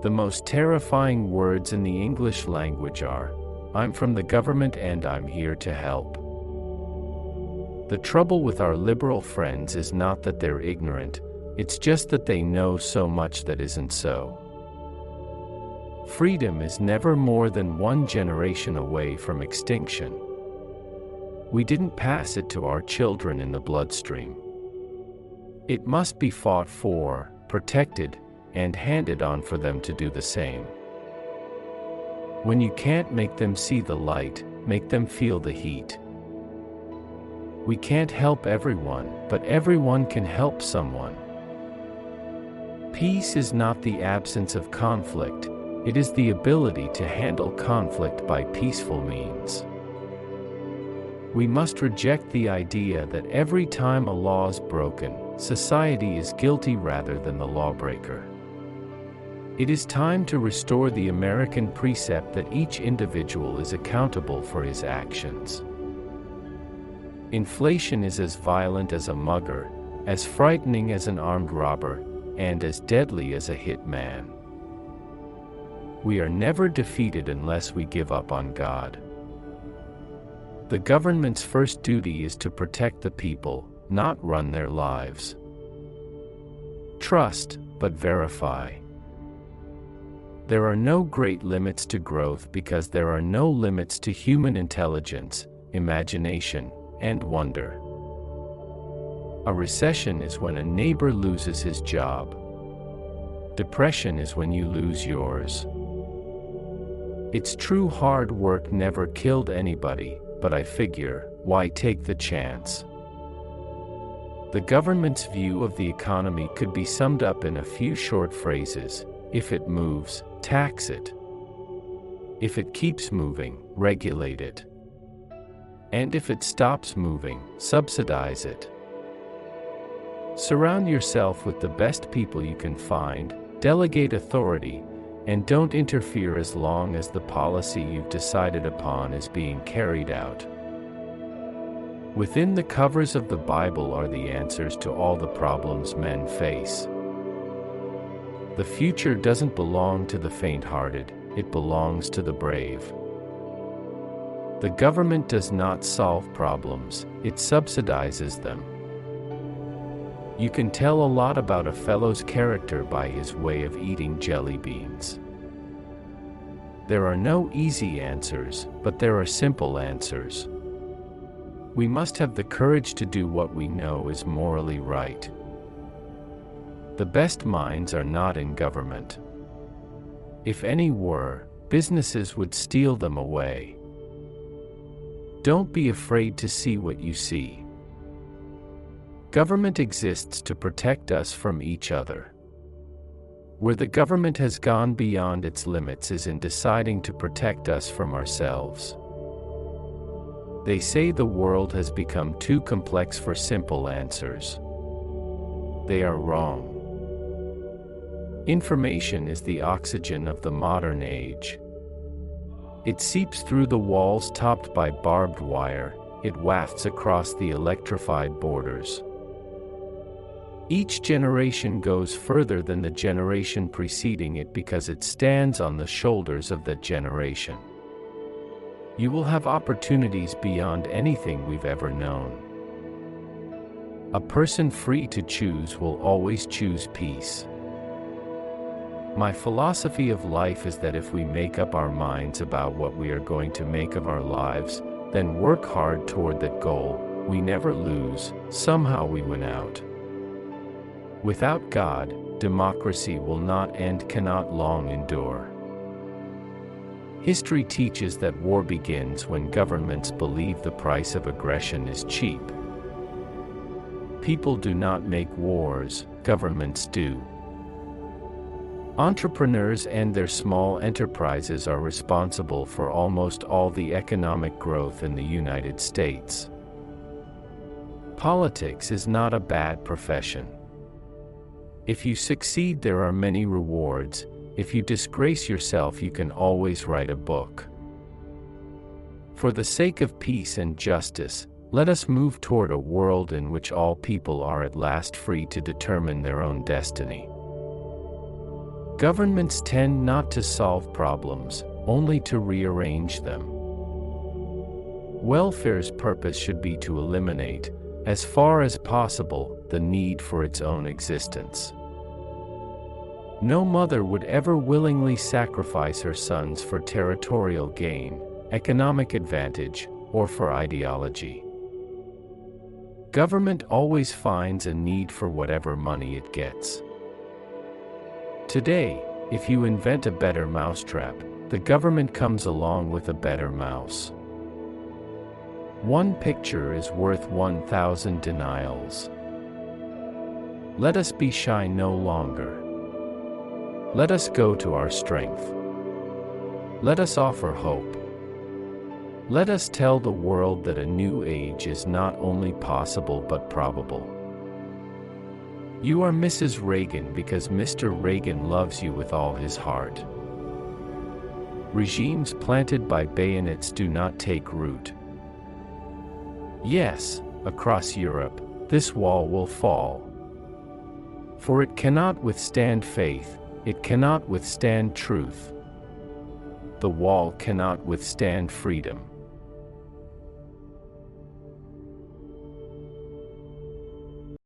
The most terrifying words in the English language are, "I'm from the government and I'm here to help." The trouble with our liberal friends is not that they're ignorant, it's just that they know so much that isn't so. Freedom is never more than one generation away from extinction. We didn't pass it to our children in the bloodstream. It must be fought for, protected, and handed on for them to do the same. When you can't make them see the light, make them feel the heat. We can't help everyone, but everyone can help someone. Peace is not the absence of conflict, it is the ability to handle conflict by peaceful means. We must reject the idea that every time a law is broken, society is guilty rather than the lawbreaker. It is time to restore the American precept that each individual is accountable for his actions. Inflation is as violent as a mugger, as frightening as an armed robber, and as deadly as a hit man. We are never defeated unless we give up on God. The government's first duty is to protect the people, not run their lives. Trust, but verify. There are no great limits to growth because there are no limits to human intelligence, imagination, and wonder. A recession is when a neighbor loses his job. Depression is when you lose yours. It's true hard work never killed anybody, but I figure, why take the chance? The government's view of the economy could be summed up in a few short phrases. If it moves, tax it. If it keeps moving, regulate it. And if it stops moving, subsidize it. Surround yourself with the best people you can find, delegate authority, and don't interfere as long as the policy you've decided upon is being carried out. Within the covers of the Bible are the answers to all the problems men face. The future doesn't belong to the faint-hearted, it belongs to the brave. The government does not solve problems, it subsidizes them. You can tell a lot about a fellow's character by his way of eating jelly beans. There are no easy answers, but there are simple answers. We must have the courage to do what we know is morally right. The best minds are not in government. If any were, businesses would steal them away. Don't be afraid to see what you see. Government exists to protect us from each other. Where the government has gone beyond its limits is in deciding to protect us from ourselves. They say the world has become too complex for simple answers. They are wrong. Information is the oxygen of the modern age. It seeps through the walls topped by barbed wire, it wafts across the electrified borders. Each generation goes further than the generation preceding it because it stands on the shoulders of that generation. You will have opportunities beyond anything we've ever known. A person free to choose will always choose peace. My philosophy of life is that if we make up our minds about what we are going to make of our lives, then work hard toward that goal, we never lose, somehow we win out. Without God, democracy will not and cannot long endure. History teaches that war begins when governments believe the price of aggression is cheap. People do not make wars, governments do. Entrepreneurs and their small enterprises are responsible for almost all the economic growth in the United States. Politics is not a bad profession. If you succeed, there are many rewards. If you disgrace yourself, you can always write a book. For the sake of peace and justice, let us move toward a world in which all people are at last free to determine their own destiny. Governments tend not to solve problems, only to rearrange them. Welfare's purpose should be to eliminate, as far as possible, the need for its own existence. No mother would ever willingly sacrifice her sons for territorial gain, economic advantage, or for ideology. Government always finds a need for whatever money it gets. Today, if you invent a better mousetrap, the government comes along with a better mouse. One picture is worth 1,000 denials. Let us be shy no longer. Let us go to our strength. Let us offer hope. Let us tell the world that a new age is not only possible but probable. You are Mrs. Reagan because Mr. Reagan loves you with all his heart. Regimes planted by bayonets do not take root. Yes, across Europe, this wall will fall. For it cannot withstand faith, it cannot withstand truth. The wall cannot withstand freedom.